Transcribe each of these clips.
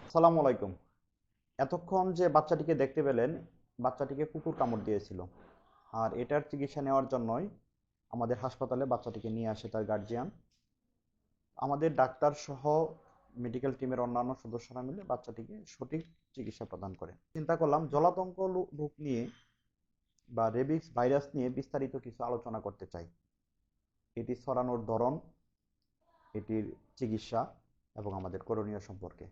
আসসালামু আলাইকুম। এতক্ষণ যে বাচ্চাটিকে দেখতে পেলেন, বাচ্চাটিকে কুকুর কামড় দিয়েছিল। আর এটার চিকিৎসা নেওয়ার জন্যই আমাদের হাসপাতালে বাচ্চাটিকে নিয়ে আসে তার গার্জিয়ান। আমাদের ডাক্তার সহ মেডিকেল টিমের অন্যান্য সদস্যরা মিলে বাচ্চাটিকে সঠিক চিকিৎসা প্রদান করে। চিন্তা করলাম জলাতঙ্ক রোগ নিয়ে বা রেবিস ভাইরাস নিয়ে বিস্তারিত কিছু আলোচনা করতে চাই। এটি ছড়ানোর ধরন, এটির চিকিৎসা এবং আমাদের করণীয় সম্পর্কে।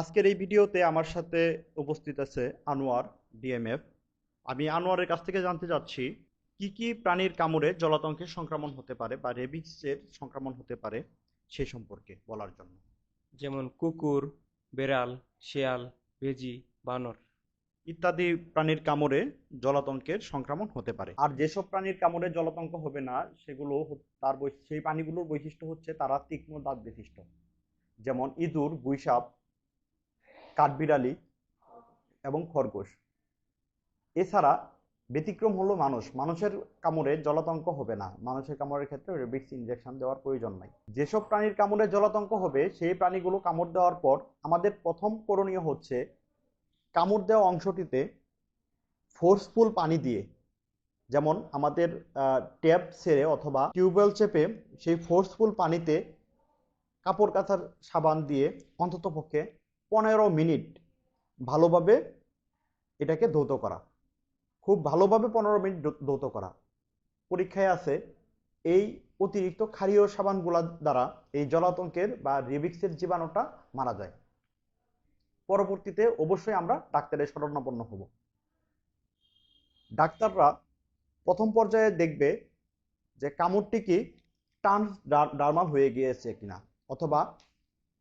আজকের এই ভিডিওতে আমার সাথে উপস্থিত আছে আনোয়ার, ডিএমএফ। আমি আনোয়ারের কাছ থেকে জানতে চাচ্ছি কি কি প্রাণীর কামড়ে জলাতঙ্কের সংক্রমণ হতে পারে বা রেবিসের সংক্রমণ হতে পারে সেই সম্পর্কে বলার জন্য। যেমন কুকুর, বেড়াল, শেয়াল, ভেজি, বানর। ইত্যাদি প্রাণীর কামড়ে জলাতঙ্কের সংক্রমণ হতে পারে। আর যেসব প্রাণীর কামড়ে জলাতঙ্ক হবে না সেগুলো সেই প্রাণীগুলোর বৈশিষ্ট্য হচ্ছে তারা তীক্ষ্ণ দাঁত বিশিষ্ট, যেমন ইঁদুর, গুইসাপ, কাঠবিড়ালি এবং খরগোশ। এছাড়া ব্যতিক্রম হলো মানুষের কামড়ে জলাতঙ্ক হবে না। মানুষের কামড়ের ক্ষেত্রে রেবিস ইনজেকশন দেওয়ার প্রয়োজন নাই। যেসব প্রাণীর কামড়ে জলাতঙ্ক হবে সেই প্রাণীগুলো কামড় দেওয়ার পর আমাদের প্রথম করণীয় হচ্ছে কামড় দেওয়া অংশটিতে ফোর্সফুল পানি দিয়ে, যেমন আমাদের ট্যাপ ছেড়ে অথবা টিউবওয়েল চেপে সেই ফোর্সফুল পানিতে কাপড় কাচার সাবান দিয়ে অন্ততপক্ষে 15 মিনিট ভালোভাবে এটাকে ধৌত করা। খুব ভালোভাবে 15 মিনিট ধৌত করা। পরীক্ষায় আছে এই অতিরিক্ত ক্ষারীয় সাবানগুলোর দ্বারা এই জলাতঙ্কের বা রেবিক্সের জীবাণুটা মারা যায়। পরবর্তীতে অবশ্যই আমরা ডাক্তারের শরণাপন্ন হব। ডাক্তাররা প্রথম পর্যায়ে দেখবে যে কামড়টি কি ট্রান্সডার্মাল হয়ে গিয়েছে কিনা, অথবা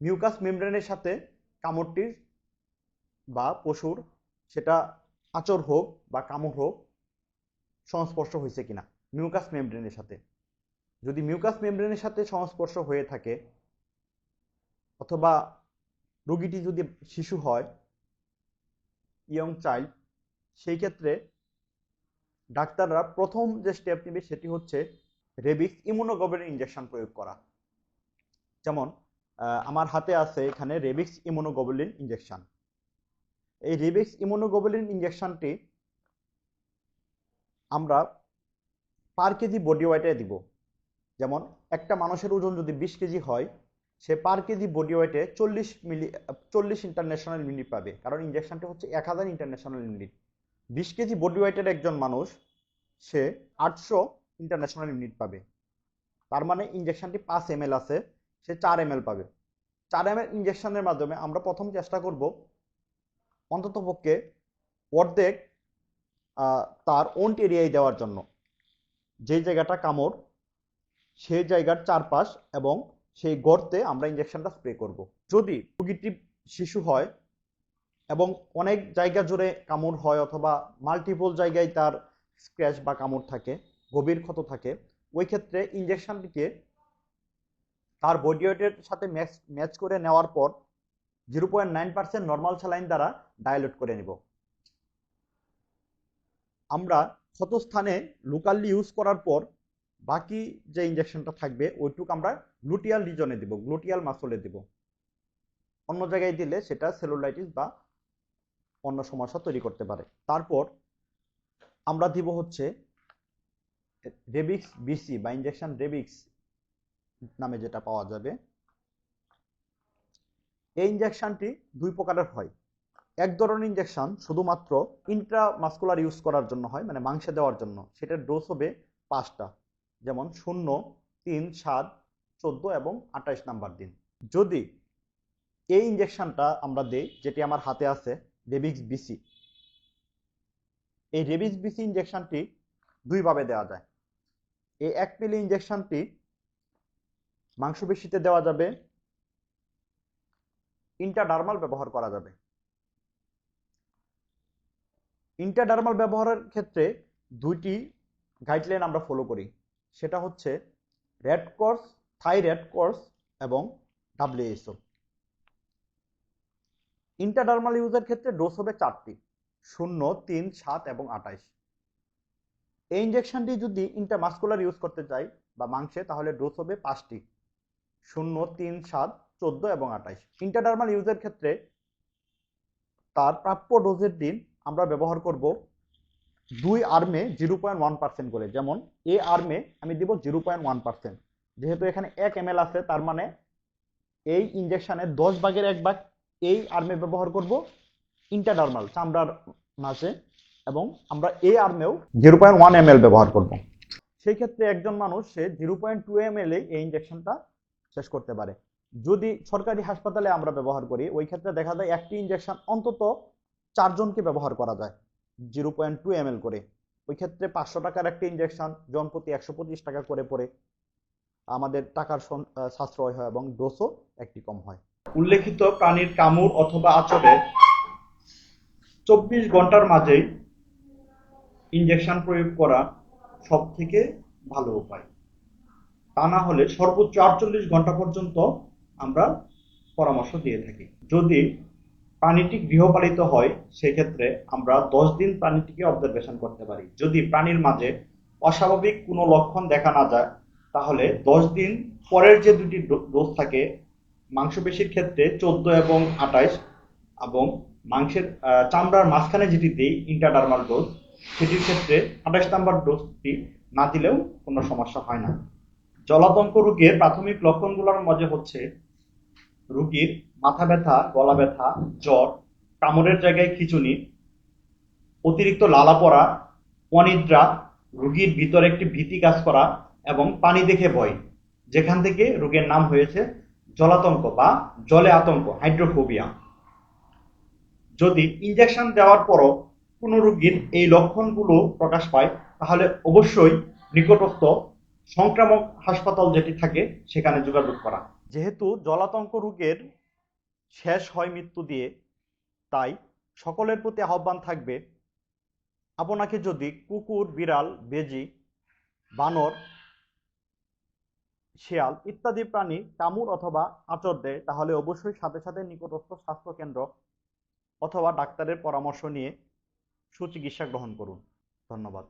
মিউকাস মেমব্রেনের সাথে কামড়টির বা পশুর, সেটা আঁচড় হোক বা কামড় হোক, সংস্পর্শ হয়েছে কিনা মিউকাস মেমব্রেনের সাথে। যদি মিউকাস মেমব্রেনের সাথে সংস্পর্শ হয়ে থাকে অথবা রোগীটি যদি শিশু হয়, ইয়ং চাইল্ড, সেই ক্ষেত্রে ডাক্তাররা প্রথম যে স্টেপ নেবে সেটি হচ্ছে রেবিক্স ইমিউনোগ্লোবুলিন ইনজেকশন প্রয়োগ করা। যেমন আমার হাতে আছে এখানে রেবিক্স ইমিউনোগ্লোবুলিন ইনজেকশন। এই রেবিক্স ইমিউনোগ্লোবুলিন ইনজেকশনটি আমরা পার কেজি বডি ওয়েটে দিব। যেমন একটা মানুষের ওজন যদি 20 কেজি হয়, সে পার কেজি বডি ওয়েটে 40 ইন্টারন্যাশনাল ইউনিট পাবে, কারণ ইনজেকশনটি হচ্ছে 1000 ইন্টারন্যাশনাল ইউনিট। 20 কেজি বডি ওয়েটের একজন মানুষ, সে 800 ইন্টারন্যাশনাল ইউনিট পাবে। তার মানে ইনজেকশনটি 5 ml আছে, সে 4 ml পাবে। 4 ml ইনজেকশনের মাধ্যমে আমরা প্রথম চেষ্টা করব অন্ততপক্ষে অর্ধেক তার ওন্ট এরিয়ায় দেওয়ার জন্য। যে জায়গাটা কামড় সেই জায়গার চারপাশ এবং সেই গর্তে আমরা ইনজেকশনটা স্প্রে করব। যদি রোগীটি শিশু হয় এবং অনেক জায়গা জুড়ে কামড় হয় অথবা মাল্টিপল জায়গায় তার স্ক্র্যাচ বা কামড় থাকে, গভীর ক্ষত থাকে, ওই ক্ষেত্রে ইনজেকশনটিকে তার বডি ওয়েটের সাথে ম্যাচ করে নেওয়ার পর 0.9% নর্মাল স্যালাইন দ্বারা ডাইলেট করে নেব। আমরা ক্ষতস্থানে লোকালি ইউজ করার পর বাকি যে ইনজেকশনটা থাকবে ওইটুকু আমরা গ্লুটিয়াল রিজনে দিব, গ্লুটিয়াল মাসলে দিব। অন্য জায়গায় দিলে সেটা সেলুলাইটিস বা অন্য সমস্যা তৈরি করতে পারে। তারপর আমরা দিব হচ্ছে রেবিক্স বিসি বা ইনজেকশন রেবিক্স নামে যেটা পাওয়া যাবে। এই ইনজেকশনটি দুই প্রকারের হয়। এক ধরনের ইনজেকশন শুধুমাত্র ইন্ট্রামাস্কুলার ইউজ করার জন্য হয়, মানে মাংসে দেওয়ার জন্য। সেটার ডোজ হবে 5টা, যেমন 0, 3, 7, 14 এবং 28 নাম্বার দিন। যদি এই ইনজেকশনটা আমরা দেই, যেটি আমার হাতে আছে রেবিক্স বিসি, এই রেবিক্স বিসি ইনজেকশনটি দুইভাবে দেওয়া যায়। এই 1 মিলি ইনজেকশনটি মাংসপেশিতে দেওয়া যাবে, ইন্টারডার্মাল ব্যবহার করা যাবে। ইন্টারডার্মাল ব্যবহারের ক্ষেত্রে দুইটি গাইডলাইন আমরা ফলো করি। সেটা হচ্ছে রেড ক্রস, থাই রেড ক্রস এবং WHO। ইন্টারডার্মাল ইউজের ক্ষেত্রে ডোজ হবে 4টি, 0, 3, 7 এবং 28। এই ইনজেকশনটি যদি ইন্টারমাস্কুলার ইউজ করতে চাই বা মাংসে, তাহলে ডোজ হবে 5টি, 0, 3, 7, 14 এবং 28। ইন্টারডার্মাল ইউজের ক্ষেত্রে তার প্রাপ্য ডোজের দিন আমরা ব্যবহার করব 2 আর্মে 0.1% করে। যেমন এ আর্মে আমি দিব 0.1%। যেহেতু এখানে 1 ml আছে, তার মানে এই ইনজেকশনের 10 ভাগের 1 ভাগ এই আর্মে ব্যবহার করব ইন্টারডার্মাল চামড়ার মাঝে, এবং আমরা এই আর্মেও 0.1 ml ব্যবহার করব। সেই ক্ষেত্রে একজন মানুষ সে 0.2 ml এই ইনজেকশনটা শেষ করতে পারে। যদি সরকারি হাসপাতালে আমরা ব্যবহার করি, ওই ক্ষেত্রে দেখা যায় একটি ইনজেকশন অন্তত 4 জনকে ব্যবহার করা যায় 0.2 ml করে। ওই ক্ষেত্রে 500 টাকার একটা ইনজেকশন জন প্রতি 125 টাকা করে পড়ে। আমাদের টাকার সাশ্রয় হয় এবং ডোজও একটি কম হয়। উল্লেখিত প্রাণীর কামড় অথবা আঁচড়ে 24 ঘন্টার মাঝেই ইনজেকশন প্রয়োগ করা সব থেকে ভালো উপায়। তা না হলে সর্বোচ্চ 48 ঘন্টা পর্যন্ত আমরা পরামর্শ দিয়ে থাকি। যদি প্রাণীটি গৃহপালিত হয়, সেক্ষেত্রে আমরা 10 দিন প্রাণীটিকে অবজারভেশন করতে পারি। যদি প্রাণীর মাঝে অস্বাভাবিক কোনো লক্ষণ দেখা না যায়, তাহলে 10 দিন পরের যে দুটি ডোজ থাকে, মাংসপেশির ক্ষেত্রে 14 এবং 28, এবং মাংসের চামড়ার মাঝখানে যেটি দেই ইন্টারডার্মাল ডোজ, সেটির ক্ষেত্রে 28 নম্বর ডোজটি না দিলেও কোনো সমস্যা হয় না। জলাতঙ্ক রোগের প্রাথমিক লক্ষণগুলোর মধ্যে হচ্ছে রোগীর মাথা ব্যথা, গলা ব্যথা, জ্বর, কামড়ের জায়গায় খিঁচুনি, অতিরিক্ত লালা পড়া, অনিদ্রা, রোগীর ভিতরে একটি ভীতি কাজ করা এবং পানি দেখে ভয়, যেখান থেকে রোগের নাম হয়েছে জলাতঙ্ক বা জলে আতঙ্ক, হাইড্রোফোবিয়া। যদি ইনজেকশন দেওয়ার পরও কোনো রোগীর এই লক্ষণগুলো প্রকাশ পায়, তাহলে অবশ্যই নিকটস্থ সংক্রামক হাসপাতাল যেটি থাকে সেখানে যোগাযোগ করা। যেহেতু জলাতঙ্ক রোগের শেষ হয় মৃত্যু দিয়ে, তাই সকলের প্রতি আহ্বান থাকবে, আপনাকে যদি কুকুর, বিড়াল, বেজি, বানর, শেয়াল ইত্যাদি প্রাণী কামড় অথবা আঁচড় দেয়, তাহলে অবশ্যই সাথে সাথে নিকটস্থ স্বাস্থ্য কেন্দ্র অথবা ডাক্তারের পরামর্শ নিয়ে সুচিকিৎসা গ্রহণ করুন। ধন্যবাদ।